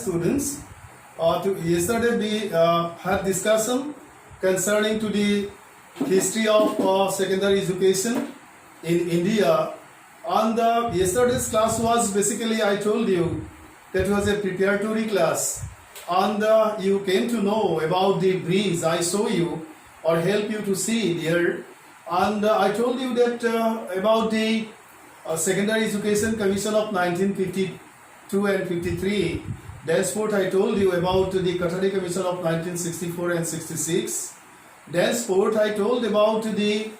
students. Yesterday we had discussion concerning to the history of secondary education in India. And yesterday's class was basically, I told you, that was a preparatory class. And you came to know about the breeze I show you or help you to see there. And I told you that about the Secondary Education Commission of 1952 and 53. Thenceforth, I told you about the Kathari Commission of 1964 and 66. Thenceforth, I told about the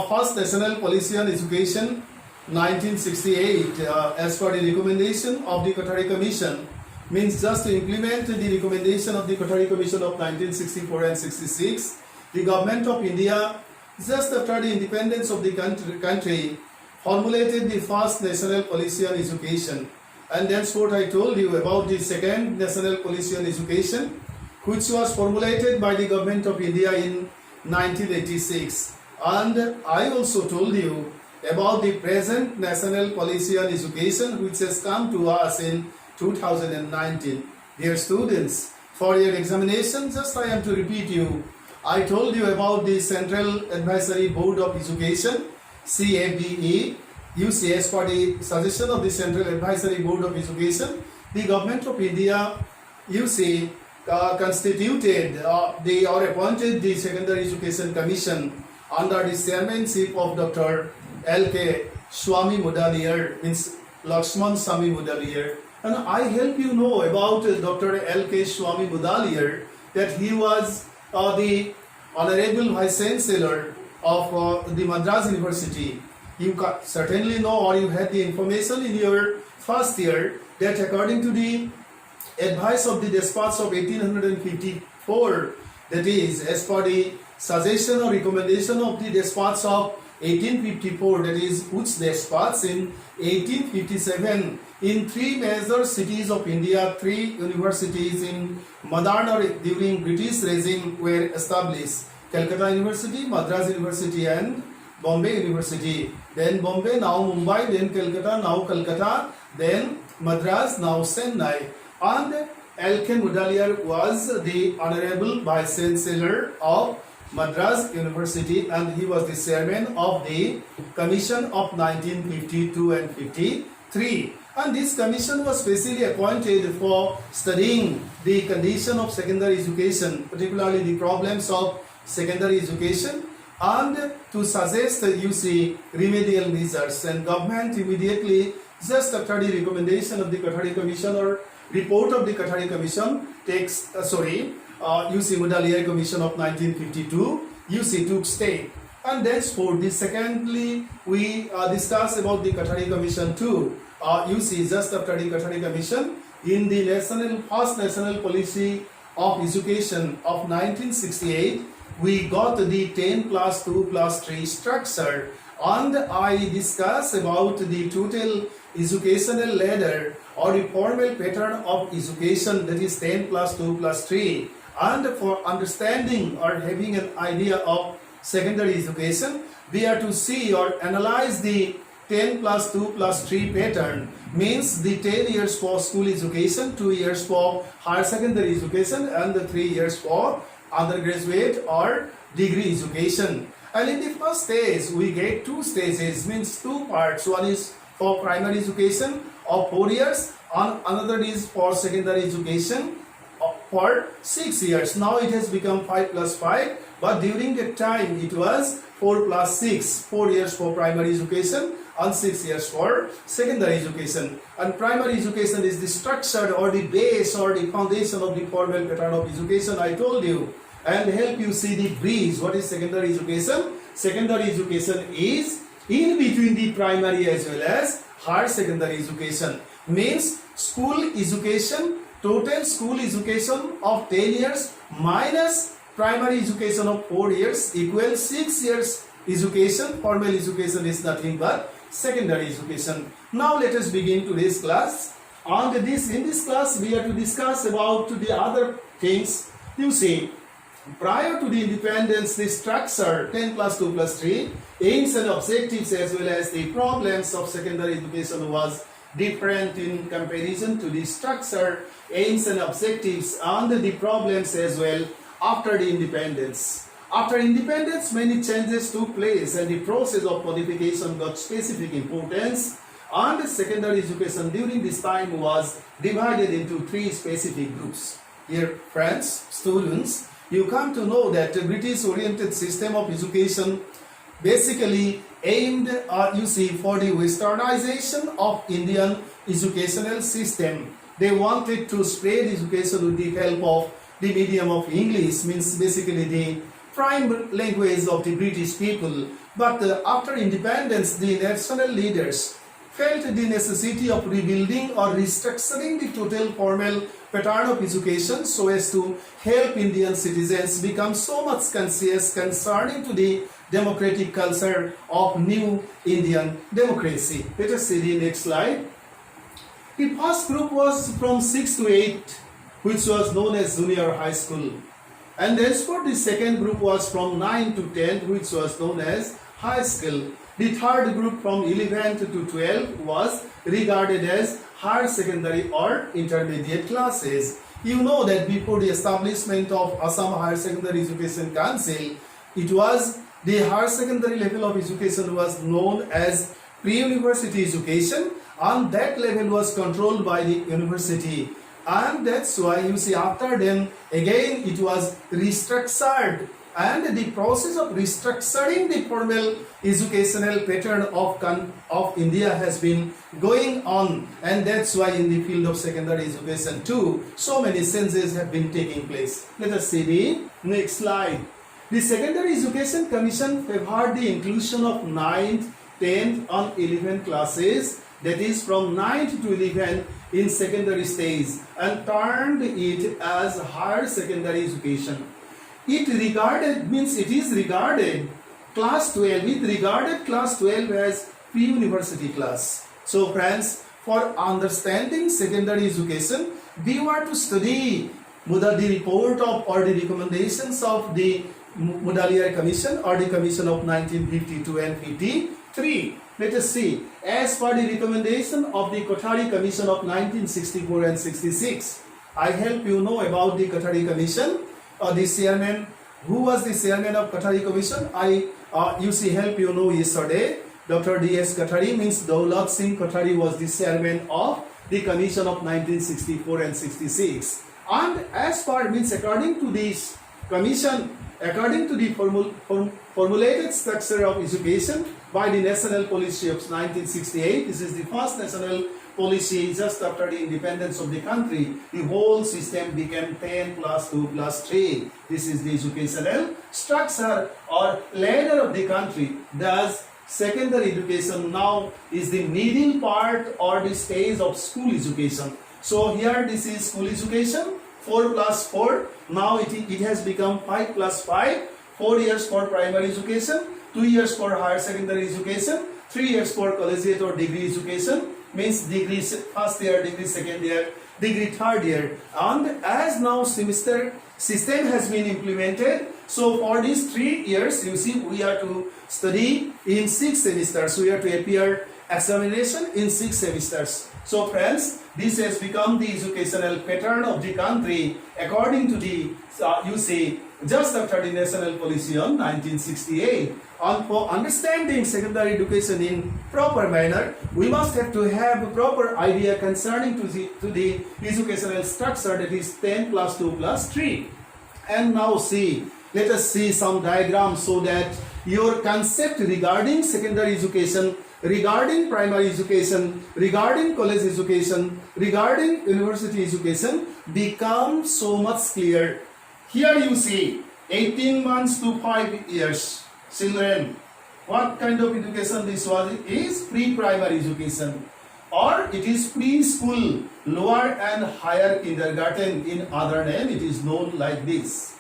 first National Policy on Education 1968 as per the recommendation of the Kathari Commission. Means just to implement the recommendation of the Kathari Commission of 1964 and 66, the government of India, just after the independence of the country, formulated the first National Policy on Education. And thenceforth I told you about the second National Policy on Education, which was formulated by the government of India in 1986. And I also told you about the present National Policy on Education, which has come to us in 2019. Dear students, for your examination, just I am to repeat you. I told you about the Central Advisory Board of Education, CABE. You see, as per the suggestion of the Central Advisory Board of Education, the government of India, you see, constituted or appointed the Secondary Education Commission under the chairmanship of Dr. L.K. Swami Mudaliar, means Lakshman Swami Mudaliar. And I help you know about Dr. L.K. Swami Mudaliar, that he was the Honorable Vice Chancellor of the Madras University. You certainly know, or you had the information in your first year, that according to the advice of the Despots of 1854, that is, as per the suggestion or recommendation of the Despots of 1854, that is, which Despots in 1857, in three major cities of India, three universities in modern or during British regime were established: Calcutta University, Madras University, and Bombay University. Then Bombay, now Mumbai, then Calcutta, now Calcutta, then Madras, now Chennai. And L.K. Mudaliar was the Honorable Vice Chancellor of Madras University, and he was the chairman of the Commission of 1952 and 53. And this commission was specially appointed for studying the condition of secondary education, particularly the problems of secondary education, and to suggest, you see, remedial measures. And government immediately, just after the recommendation of the Kathari Commission or report of the Kathari Commission, takes, you see, Mudaliar Commission of 1952, you see, took step. And thenceforth, secondly, we discuss about the Kathari Commission too. You see, just after the Kathari Commission, in the first National Policy of Education of 1968, we got the 10 plus 2 plus 3 structure, and I discuss about the total educational ladder or the formal pattern of education, that is 10 plus 2 plus 3. And for understanding or having an idea of secondary education, we are to see or analyze the 10 plus 2 plus 3 pattern. Means the 10 years for school education, 2 years for higher secondary education, and the 3 years for undergraduate or degree education. And in the first stage, we get two stages, means two parts. One is for primary education of 4 years, and another is for secondary education for 6 years. Now it has become 5 plus 5, but during that time it was 4 plus 6, 4 years for primary education and 6 years for secondary education. And primary education is the structure or the base or the foundation of the formal pattern of education, I told you, and help you see the breeze. What is secondary education? Secondary education is in between the primary as well as higher secondary education. Means school education, total school education of 10 years minus primary education of 4 years equals 6 years education. Formal education is nothing but secondary education. Now let us begin today's class. In this class we are to discuss about the other things. You see, prior to the independence, the structure 10 plus 2 plus 3, aims and objectives as well as the problems of secondary education was different in comparison to the structure, aims and objectives and the problems as well after the independence. After independence, many changes took place and the process of codification got specific importance, and the secondary education during this time was divided into three specific groups. Here, friends, students, you come to know that the British-oriented system of education basically aimed, for the westernization of Indian educational system. They wanted to spread education with the help of the medium of English, means basically the prime language of the British people. But after independence, the national leaders felt the necessity of rebuilding or restructuring the total formal pattern of education so as to help Indian citizens become so much conscious concerning to the democratic culture of new Indian democracy. Let us see the next slide. The first group was from 6 to 8, which was known as junior high school. And thenceforth the second group was from 9 to 10, which was known as high school. The third group from 11 to 12 was regarded as higher secondary or intermediate classes. You know that before the establishment of Assam Higher Secondary Education Council, it was the higher secondary level of education was known as pre-university education, and that level was controlled by the university. And that's why you see after then again it was restructured, and the process of restructuring the formal educational pattern of India has been going on, and that's why in the field of secondary education too so many changes have been taking place. Let us see the next slide. The Secondary Education Commission favored the inclusion of 9th, 10th and 11th classes, that is from 9th to 11th in secondary stage, and termed it as higher secondary education. It is regarded class 12, it regarded class 12 as pre-university class. So friends, for understanding secondary education, we were to study the report of or the recommendations of the Mudaliar Commission or the Commission of 1952 and 53. Let us see. As per the recommendation of the Kothari Commission of 1964 and 66, I help you know about the Kothari Commission. The chairman, who was the chairman of Kothari Commission? I help you know yesterday. Dr. D.S. Kothari, means Daulat Singh Kothari, was the chairman of the Commission of 1964 and 66. And as per means according to this commission, according to the formulated structure of education by the National Policy of 1968, this is the first national policy just after the independence of the country. The whole system became 10 plus 2 plus 3. This is the educational structure or ladder of the country. Thus, secondary education now is the middle part or the stage of school education. So here this is school education, 4 plus 4. Now it has become 5 plus 5. 4 years for primary education, 2 years for higher secondary education, 3 years for collegiate or degree education, means degree first year, degree second year, degree third year. And as now semester system has been implemented, so for these 3 years, you see, we are to study in 6 semesters. We are to appear examination in 6 semesters. So friends, this has become the educational pattern of the country according to the, just after the national policy on 1968. And for understanding secondary education in proper manner, we must have to have a proper idea concerning to the educational structure, that is 10 plus 2 plus 3. And now let us see some diagrams so that your concept regarding secondary education, regarding primary education, regarding college education, regarding university education becomes so much clear. Here you see 18 months to 5 years children. What kind of education this was? It is pre-primary education, or it is preschool, lower and higher kindergarten. In other name, it is known like this.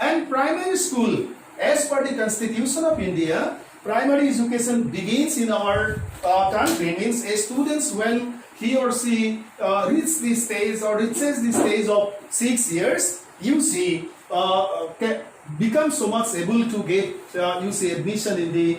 And primary school, as per the Constitution of India, primary education begins in our country, means a student when he or she reaches the stage of 6 years, becomes so much able to get admission in the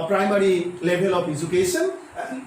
primary level of education,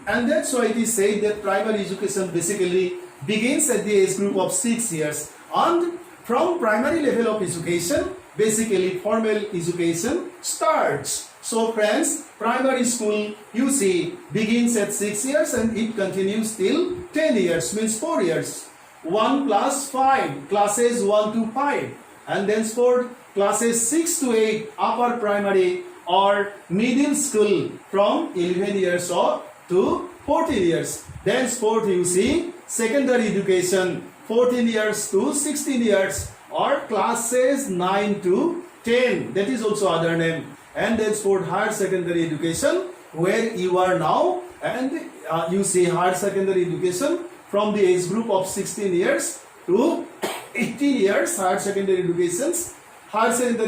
and that's why it is said that primary education basically begins at the age group of 6 years, and from primary level of education basically formal education starts. So friends, primary school you see begins at 6 years and it continues till 10 years, means 4 years. 1 plus 5, classes 1 to 5, and then for classes 6 to 8 upper primary or middle school from 11 years or to 14 years. Thenceforth you see secondary education 14 years to 16 years or classes 9 to 10, that is also other name. And thenceforth higher secondary education where you are now, and you see higher secondary education from the age group of 16 years to 18 years. Higher secondary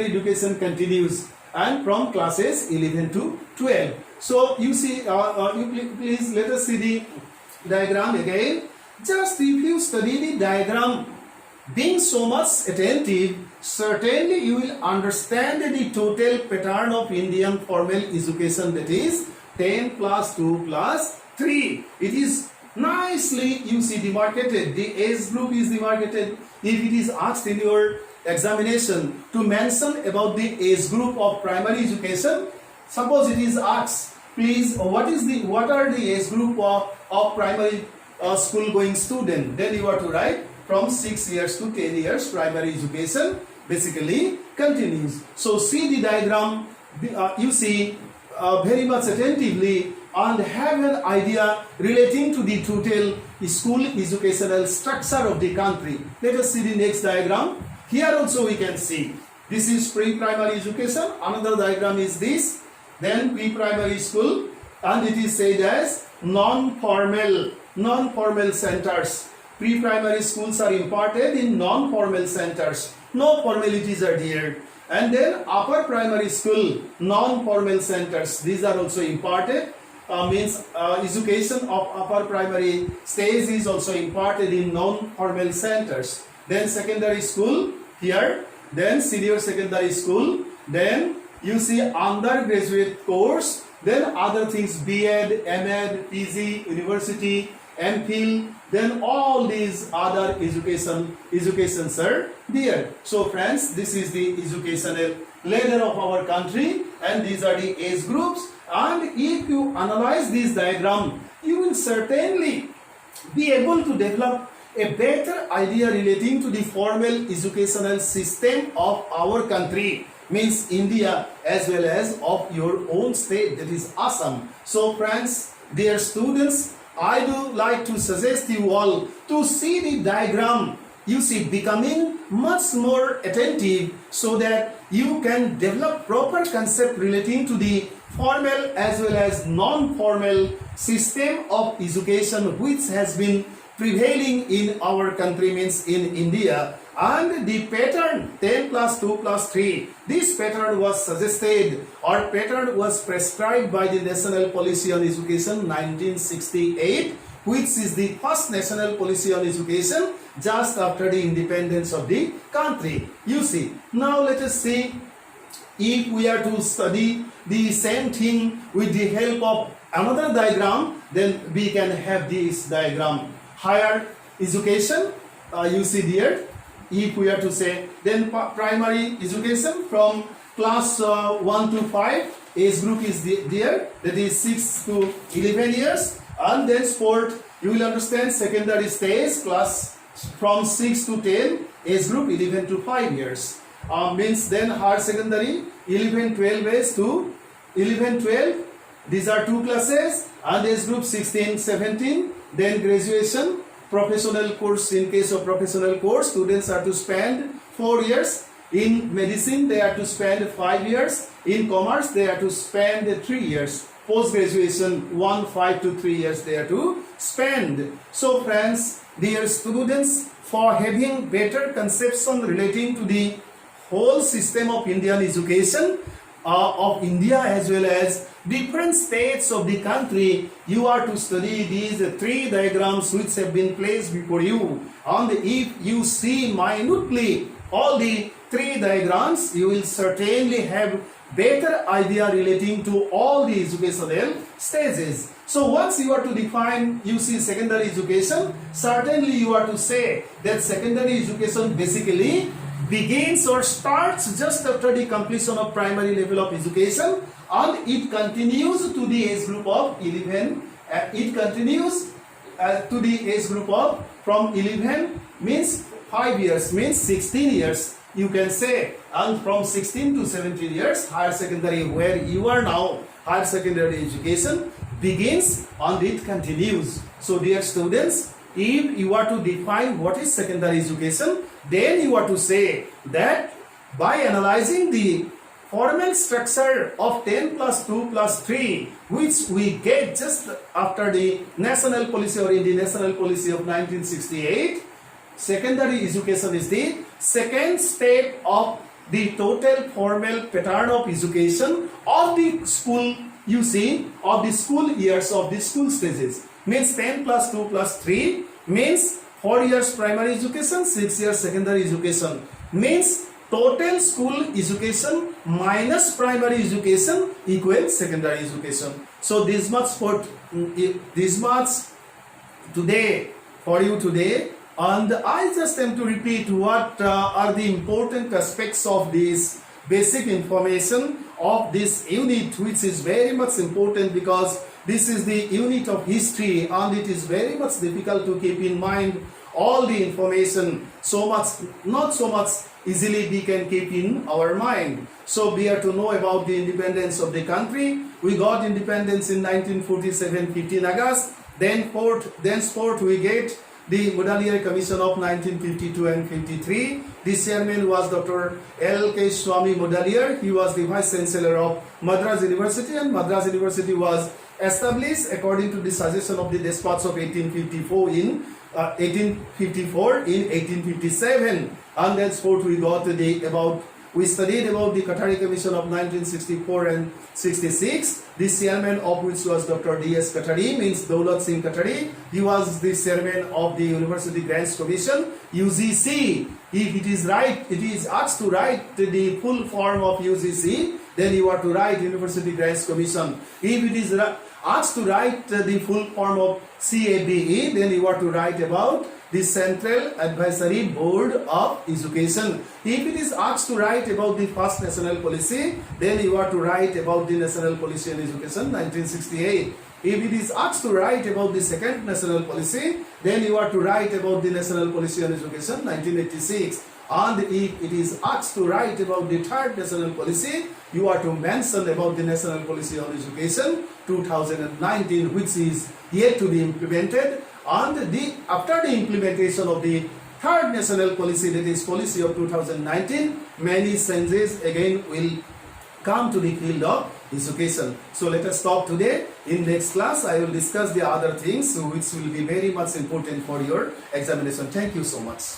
education continues, and from classes 11 to 12. So you see, please let us see the diagram again. Just if you study the diagram, being so much attentive, certainly you will understand the total pattern of Indian formal education, that is 10 plus 2 plus 3. It is nicely, you see, demarcated. The age group is demarcated. If it is asked in your examination to mention about the age group of primary education, suppose it is asked, please, what are the age group of primary school going student, then you are to write from 6 years to 10 years primary education basically continues. So see the diagram, you see very much attentively and have an idea relating to the total school educational structure of the country. Let us see the next diagram. Here also we can see this is pre-primary education. Another diagram is this. Then pre-primary school, and it is said as non-formal centers. Pre-primary schools are imparted in non-formal centers. No formalities are there. And then upper primary school, non-formal centers. These are also imparted. Education of upper primary stage is also imparted in non-formal centers. Then secondary school here. Then senior secondary school. Then you see undergraduate course. Then other things, B.Ed, M.Ed, PG, university, MPhil, then all these other educations are there. So friends, this is the educational ladder of our country, and these are the age groups. And if you analyze this diagram, you will certainly be able to develop a better idea relating to the formal educational system of our country, means India, as well as of your own state, that is Assam. So friends, dear students, I do like to suggest you all to see the diagram, you see, becoming much more attentive so that you can develop proper concept relating to the formal as well as non-formal system of education which has been prevailing in our country, means in India. And the pattern 10 plus 2 plus 3, this pattern was suggested or pattern was prescribed by the National Policy on Education 1968, which is the first national policy on education just after the independence of the country. You see, now let us see if we are to study the same thing with the help of another diagram, then we can have this diagram. Higher education, you see there. If we are to say, then primary education from class 1 to 5, age group is there, that is 6 to 11 years. And then sport, you will understand secondary stage, class from 6 to 10, age group 11 to 5 years. Means then higher secondary, 11-12 age to 11-12, these are two classes, and age group 16-17. Then graduation, professional course, in case of professional course, students are to spend 4 years. In medicine, they are to spend 5 years. In commerce, they are to spend 3 years. Post graduation, 5 to 3 years they are to spend. So friends, dear students, for having better conception relating to the whole system of Indian education of India as well as different states of the country, you are to study these three diagrams which have been placed before you. And if you see minutely all the three diagrams, you will certainly have better idea relating to all the educational stages. So once you are to define, you see secondary education, certainly you are to say that secondary education basically begins or starts just after the completion of primary level of education, and it continues to the age group of 11. It continues to the age group of from 11 means 5 years means 16 years. You can say, and from 16 to 17 years, higher secondary, where you are now, higher secondary education begins and it continues. So dear students, if you are to define what is secondary education, then you are to say that by analyzing the formal structure of 10 plus 2 plus 3, which we get just after the national policy or in the national policy of 1968, secondary education is the second step of the total formal pattern of education of the school, you see, of the school years, of the school stages. Means 10 plus 2 plus 3 means 4 years primary education, 6 years secondary education. Means total school education minus primary education equals secondary education. So this much today for you today. And I just am to repeat what are the important aspects of this basic information of this unit, which is very much important because this is the unit of history and it is very much difficult to keep in mind all the information so much, not so much easily we can keep in our mind. So we are to know about the independence of the country. We got independence in 1947, 15 August. Thenceforth we get the Mudaliar Commission of 1952 and 53. The chairman was Dr. L.K. Swami Mudaliar. He was the vice chancellor of Madras University, and Madras University was established according to the suggestion of the despots of 1854 in 1857. And thenceforth we got we studied about the Qatari Commission of 1964 and 66. The chairman of which was Dr. D.S. Qatari, means Daulat Singh Qatari. He was the chairman of the University Grants Commission, UGC. If it is asked to write the full form of UGC, then you are to write University Grants Commission. If it is asked to write the full form of CABE, then you are to write about the Central Advisory Board of Education. If it is asked to write about the first national policy, then you are to write about the National Policy on Education 1968. If it is asked to write about the second national policy, then you are to write about the National Policy on Education 1986. And if it is asked to write about the third national policy, you are to mention about the National Policy on Education 2019, which is yet to be implemented. And after the implementation of the third national policy, that is policy of 2019, many changes again will come to the field of education. So let us stop today. In next class, I will discuss the other things which will be very much important for your examination. Thank you so much.